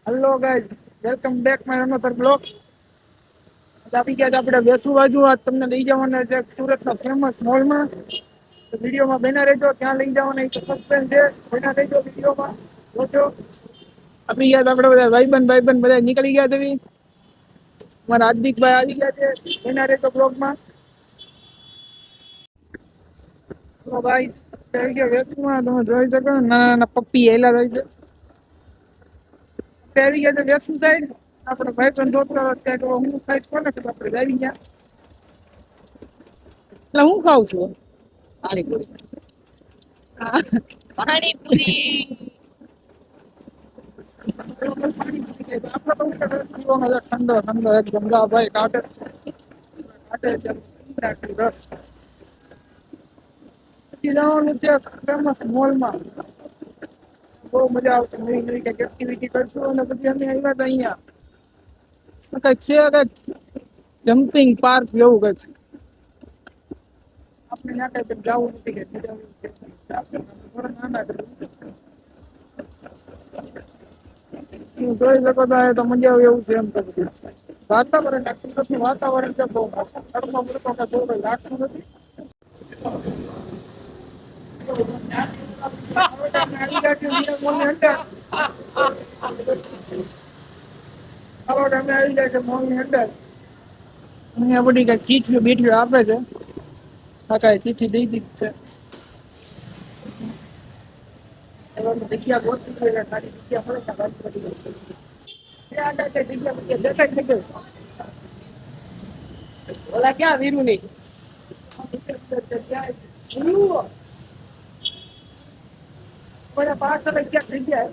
Hello guys, welcome back my another blog. આવી ગયા છે આપણે વેસુ બાજુ. આજ તમને લઈ જવાના છે સુરતના ફેમસ મોલમાં. તો વિડીયોમાં બના રહેજો. ક્યાં લઈ જવાના એ તો સસ્પેન્સ છે. બના રહેજો વિડીયોમાં જોજો. આપણી યાદ આપણે બધા ભાઈબંધ બધા નીકળી ગયા છે. મારા હાર્દિકભાઈ આવી ગયા છે. બના રહેજો બ્લોગમાં. તો ભાઈ આવી ગયા વેસુમાં. તમે જોઈ શકો નાના પપ્પી એલા થાય છે. આવી ગયા છે વેસુ સાઈડ. આપણે ભાઈ પણ દોતરો ત્યાં તો હું ખાઈશ કોને કે આપણે આવી ગયા. એટલે હું ખાઉં છું પાણીપુરી. પાણીપુરી ઠંડો ઠંડો એકદમ ભાઈ કાઢે રસ. પછી જવાનું છે ફેમસ મોલમાં. બહુ મજા આવશે. નવી નવી કઈક એક્ટિવિટી કરશું. અને પછી અમે આવ્યા હતા અહીંયા કઈક છે કઈક જમ્પિંગ પાર્ક જેવું કઈક. આપણે ના કઈ જવું નથી કે નાના જોઈ શકો તો મજા આવે એવું છે. એમ તો બધું વાતાવરણ કુદરતનું વાતાવરણ છે. બહુ ઘરમાં મૂકવામાં બહુ કઈ લાગતું નથી. આવી જાય છે મોલની અંદર. અહીંયા બધી કઈ ચીઠીઓ બીઠીઓ આપે છે. કાકા ચીઠી દઈ દીધી છે. જગ્યા ગોતી છે. ખાલી જગ્યા મળે જગ્યા ઓલા ક્યાં વીરુ નહીં પાર્સલ ક્યાં થઈ ગયા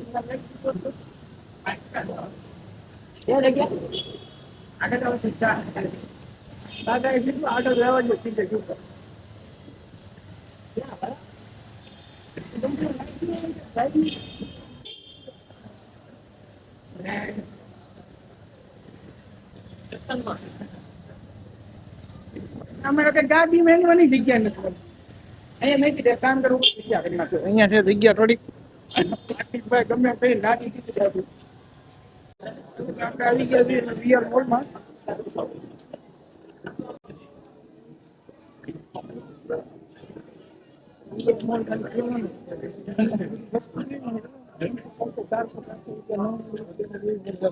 આગળ એટલું આગળ રહેવા જ થઈ જાય. અમારે ગાડી મેળવાની જગ્યા નથી. અહીંયા મેં કીધું કામ કરવું જગ્યા કરી નાખ્યો. અહીંયા છે જગ્યા થોડીક. ગમે કઈ નાખી દીધી સાહેબ. આપણે આવી ગયા છીએ રિયલ મોલમાં.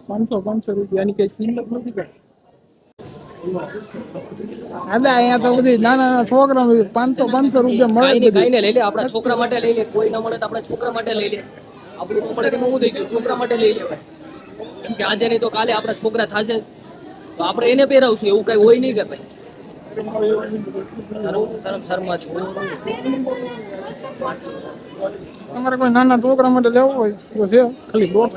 ₹500 કઈ કિંમત નથી કઈ. અહીંયા તો બધી નાના છોકરા ₹500 મળે. લઈ લે આપણા છોકરા માટે લઈ લે. કોઈ ના મળે તો આપણા છોકરા માટે લઈ લે. આપણું ન મળે તો હું થઈ ગયું. છોકરા માટે લઈ લેવાય. કેમ કે આજે નહીં તો કાલે આપણા છોકરા થશે તો આપણે એને પહેરાવશું. એવું કઈ હોય નહીં કે ભાઈ શરમા છે. તમારે કોઈ નાના છોકરા માટે લેવું હોય તો છે ખાલી ₹150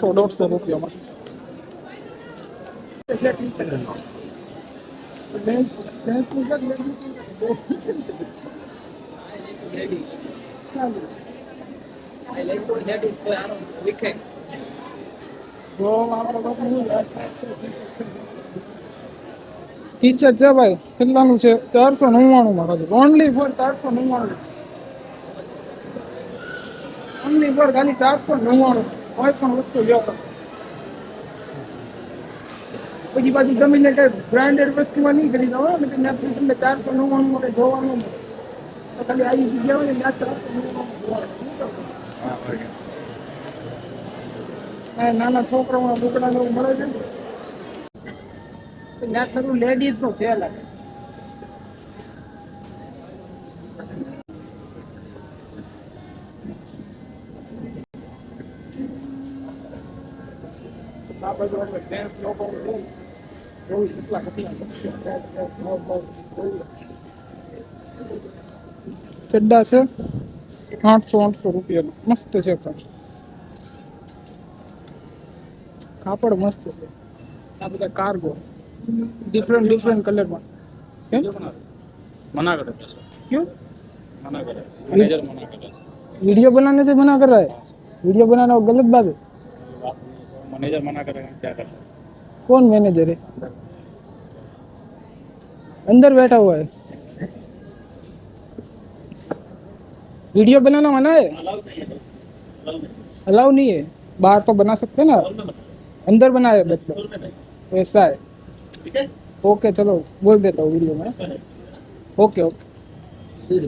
ટીચર છે ભાઈ. કેટલાનું છે? 499 માં ખાલી. Only for 499. ઓનલી ફોર ખાલી 499. કોઈ પણ વસ્તુ લ્યો તો. પછી બાજુ જમીને કઈ બ્રાન્ડેડ વસ્તુમાં નહીં ખરીદો હોય ને તમને 499 માં કઈ જોવાનું મળે. તો ખાલી આવી જગ્યા હોય ને 499 નાના છોકરાઓના બુકડા ને એવું મળે છે ને. ત્યાં ખરું લેડીઝ નું છે લાગે. આ બધું આપણે જેન્ટ્સ લોકો ચડ્ડા છે ₹800 મસ્ત છે. કાપડ મસ્ત છે. આ બધા કાર્ગો ડિફરન્ટ કલરમાં. કેમ मना करे क्यों? मना करे मैनेजर मना करे। वीडियो बनाने से मना कर रहा है? वीडियो बनाना गलत बात है। मैनेजर मना करे क्या कर सकते? कौन मैनेजर है? अंदर बैठा हुआ है। वीडियो बनाना मना है? अलाउ नहीं है। बाहर तो बना सकते ना। अंदर बनाया मतलब ऐसा है ओके चलो बोल देता हूँ वीडियो में ओके ओके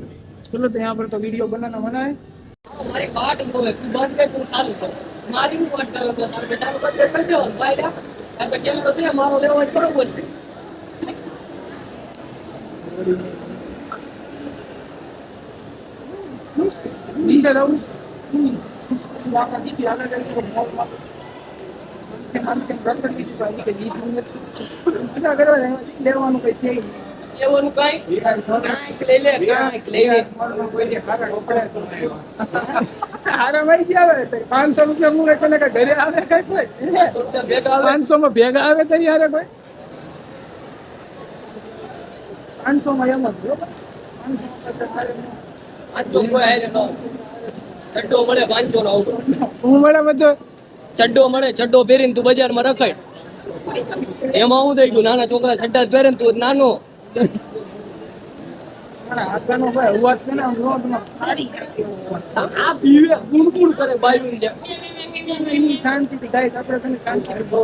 चलो तो यहाँ पर तो वीडियो बनाना मना है મારી વાટ જોવે તું બંધ કર તું ચાલુ કર મારી હું વાટ કરો તો તારે બેટાનું બંધ કરી દેવાનું ભાઈ લે આ તો કેમ તો છે મારો લેવો જ બરોબર છે नीचे रहूँ वाका जी भी आगे जाके तो बहुत वाका के मान के रख कर लीजिए भाई के जीत में क्या करवा जाएगा लेवानो पैसे ही લેવાનું કાંઈ કાંઈક લઈ લે કાંઈક લઈ લે अरे भाई क्या है 500 रुपया मुंह लेके ना घरे आवे कई कोई ભેગા આવે 500 में भेगा आवे तरी यार कोई 500 में एम જ આ તો કોઈ આયે તો ચડ્ડો મળે 500 નો આવતો હું મળે બધો ચડ્ડો મળે ચડ્ડો પહેરીને તું બજારમાં રખાય એમાં હું થઈ ગયું નાના છોકરા ચડ્ડા જ પહેરે ને તું નાનો મારા હાથનો ભાઈ અવાજ છે ને રોડમાં સાડી આ પીવે ગુણગુણ કરે બાયું ને એની શાંતિથી ગાય આપણે તને શાંતિથી બહુ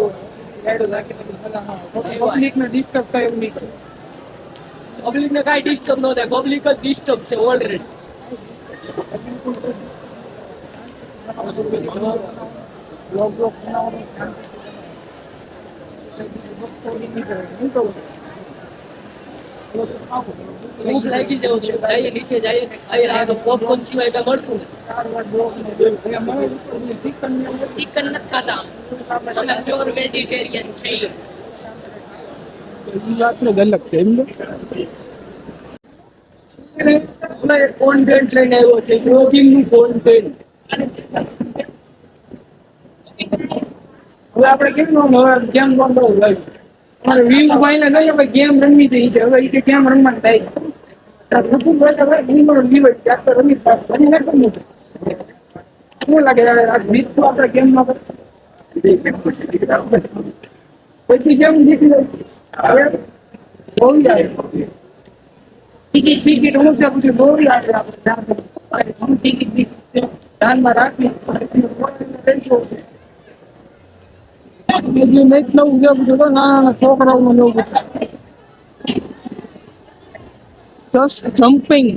ગાયડો રાખી તો મજા ના આવે પબ્લિક ને ડિસ્ટર્બ થાય એવું નહીં પબ્લિક ને કાંઈ ડિસ્ટર્બ ન થાય પબ્લિક જ ડિસ્ટર્બ છે ઓલરેડી બ્લોગ બનાવવાનું શાંતિથી હું કહું છું ભૂખ લાગી જવું છે જઈએ નીચે જઈએ ને ખાઈ રહ્યા તો પોપકોર્ન સિવાય કઈ મળતું નથી ચિકન નથી ખાતા અમે પ્યોર વેજીટેરિયન છીએ અલગ છે એમ કોન્ટેન્ટ લઈને આવ્યો છે બ્લોગિંગ નું કોન્ટેન્ટ હવે આપણે કેમ ગેમ બંધ મારે વીલ ભાઈ ને કહીએ ભાઈ ગેમ રમવી હતી છે હવે એ ગેમ રમવાનું થાય થતું હોય તો ભાઈ વીલ રમવી હોય ત્યાં તો રમી બની ના કરવું શું લાગે આ જીત તો આપણે ગેમમાં પછી ગેમ જીતી જાય હવે બહુ જાય ટિકિટ હું છે બધું બહુ આવે આપણે ટિકિટ ધ્યાનમાં રાખી મેચ નવું જેવું છે તો નાના છોકરાઓનું નવું જસ્ટ જમ્પિંગ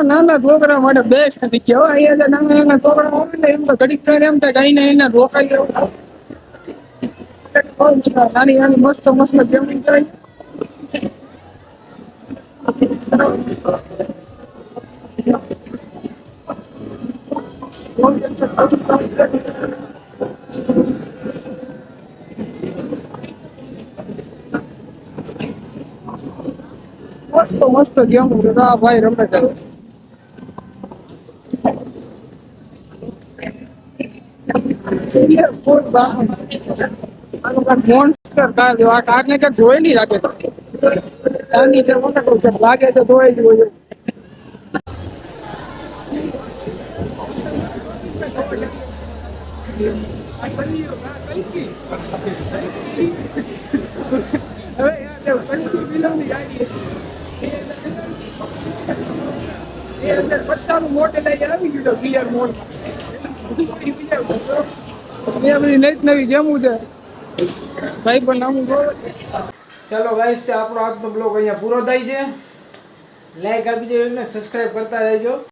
નાના છોકરા માટે બેસ્ટ હતી કેવા અહીંયા નાના નાના છોકરા હોય ને એમ તો ઘડીક થઈને એમ થાય કઈ ને એને રોકાઈ એવું નાની નાની મસ્ત મસ્ત ગેમિંગ થાય મસ્ત મસ્ત ગેમ ભાઈ રમે છે મોન્સ્ટર કાર આ કાર ને ક્યાંક જોઈ નહીં રાખે આની જે મને કહું છે લાગે તો જોઈ જ હોય મોડેલ આવી ગયું ક્લિયર મોડ બધી નવી ગેમું છે ભાઈ પણ નામું ચાલો ગાઈસ તે આપણો આજનો બ્લોગ અહીંયા પૂરો થાય છે લાઈક આપી દેજો અને સબસ્ક્રાઇબ કરતા રહેજો